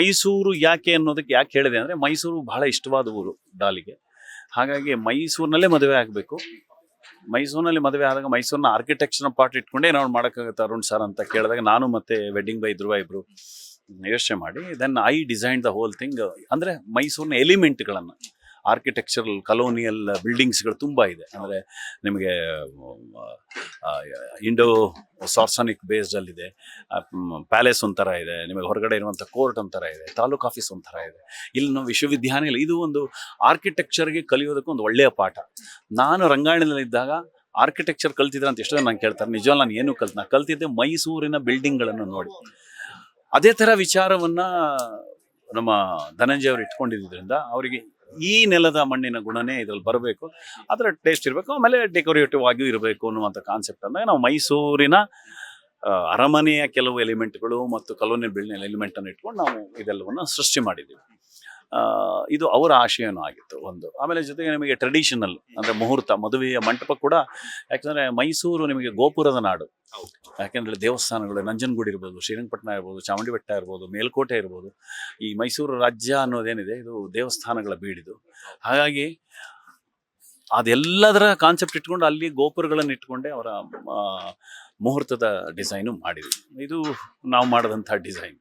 ಮೈಸೂರು ಯಾಕೆ ಅನ್ನೋದಕ್ಕೆ ಯಾಕೆ ಹೇಳಿದೆ ಅಂದರೆ, ಮೈಸೂರು ಬಹಳ ಇಷ್ಟವಾದ ಊರು ಡಾಲಿಗೆ. ಹಾಗಾಗಿ ಮೈಸೂರಿನಲ್ಲೇ ಮದುವೆ ಆಗಬೇಕು. ಮೈಸೂರಿನಲ್ಲಿ ಮದುವೆ ಆದಾಗ ಮೈಸೂರಿನ ಆರ್ಕಿಟೆಕ್ಚರ್ನ ಪಾರ್ಟ್ ಇಟ್ಕೊಂಡೇ ನಾವು ಮಾಡೋಕ್ಕಾಗುತ್ತೆ ಅರುಣ್ ಸರ್ ಅಂತ ಕೇಳಿದಾಗ, ನಾನು ಮತ್ತೆ ವೆಡ್ಡಿಂಗ್ ಬೈ ಧ್ರುವ ಇಬ್ರು ಯೋಚನೆ ಮಾಡಿ then I design the whole thing. ಅಂದರೆ ಮೈಸೂರಿನ ಎಲಿಮೆಂಟ್ಗಳನ್ನು, ಆರ್ಕಿಟೆಕ್ಚರಲ್ ಕಲೋನಿಯಲ್ ಬಿಲ್ಡಿಂಗ್ಸ್ಗಳು ತುಂಬ ಇದೆ. ಅಂದರೆ ನಿಮಗೆ ಇಂಡೋ ಸಾರ್ಸನಿಕ್ ಬೇಸ್ಡಲ್ಲಿದೆ, ಪ್ಯಾಲೇಸ್ ಒಂಥರ ಇದೆ, ನಿಮಗೆ ಹೊರಗಡೆ ಇರುವಂಥ ಕೋರ್ಟ್ ಒಂಥರ ಇದೆ, ತಾಲೂಕು ಆಫೀಸ್ ಒಂಥರ ಇದೆ, ಇಲ್ಲಿ ವಿಶ್ವವಿದ್ಯಾನಿಲಯ. ಇದು ಒಂದು ಆರ್ಕಿಟೆಕ್ಚರ್ಗೆ ಕಲಿಯೋದಕ್ಕೆ ಒಂದು ಒಳ್ಳೆಯ ಪಾಠ. ನಾನು ರಂಗಾಯಣದಲ್ಲಿದ್ದಾಗ ಆರ್ಕಿಟೆಕ್ಚರ್ ಕಲ್ತಿದ್ರೆ ಅಂತ ಎಷ್ಟೋ ನಾನು ಕೇಳ್ತಾರೆ. ನಿಜವಲ್ಲ, ನಾನು ಏನೂ ನಾನು ಕಲ್ತಿದ್ದೆ ಮೈಸೂರಿನ ಬಿಲ್ಡಿಂಗ್ಗಳನ್ನು ನೋಡಿ. ಅದೇ ಥರ ವಿಚಾರವನ್ನು ನಮ್ಮ ಧನಂಜಯ ಅವರು ಇಟ್ಕೊಂಡಿದ್ದರಿಂದ ಅವರಿಗೆ ಈ ನೆಲದ ಮಣ್ಣಿನ ಗುಣನೇ ಇದ್ರಲ್ಲಿ ಬರಬೇಕು, ಅದರ ಟೇಸ್ಟ್ ಇರಬೇಕು, ಆಮೇಲೆ ಡೆಕೋರೇಟಿವ್ ಆಗಿಯೂ ಇರಬೇಕು ಅನ್ನುವಂಥ ಕಾನ್ಸೆಪ್ಟ್ ಅಂದಾಗ ನಾವು ಮೈಸೂರಿನ ಅರಮನೆಯ ಕೆಲವು ಎಲಿಮೆಂಟ್ಗಳು ಮತ್ತು ಕಲೋನಿಯಲ್ ಬಿಲ್ಡಿಂಗ್ ಎಲಿಮೆಂಟನ್ನು ಇಟ್ಕೊಂಡು ನಾವು ಇದೆಲ್ಲವನ್ನು ಸೃಷ್ಟಿ ಮಾಡಿದ್ದೀವಿ. ಇದು ಅವರ ಆಶಯನೂ ಆಗಿತ್ತು ಒಂದು. ಆಮೇಲೆ ಜೊತೆಗೆ ನಿಮಗೆ ಟ್ರೆಡಿಷನಲ್ ಅಂದರೆ ಮುಹೂರ್ತ, ಮದುವೆಯ ಮಂಟಪ ಕೂಡ. ಯಾಕಂದರೆ ಮೈಸೂರು ನಿಮಗೆ ಗೋಪುರದ ನಾಡು. ಯಾಕೆಂದರೆ ದೇವಸ್ಥಾನಗಳು, ನಂಜನಗೂಡು ಇರ್ಬೋದು, ಶ್ರೀರಂಗಪಟ್ಟಣ ಇರ್ಬೋದು, ಚಾಮುಂಡಿ ಬೆಟ್ಟ ಇರ್ಬೋದು, ಮೇಲ್ಕೋಟೆ ಇರ್ಬೋದು, ಈ ಮೈಸೂರು ರಾಜ್ಯ ಅನ್ನೋದೇನಿದೆ ಇದು ದೇವಸ್ಥಾನಗಳ ಬೀಡಿದು. ಹಾಗಾಗಿ ಅದೆಲ್ಲದರ ಕಾನ್ಸೆಪ್ಟ್ ಇಟ್ಕೊಂಡು ಅಲ್ಲಿ ಗೋಪುರಗಳನ್ನು ಇಟ್ಕೊಂಡೆ ಅವರ ಮುಹೂರ್ತದ ಡಿಸೈನು ಮಾಡಿದ್ವಿ. ಇದು ನಾವು ಮಾಡಿದಂಥ ಡಿಸೈನ್.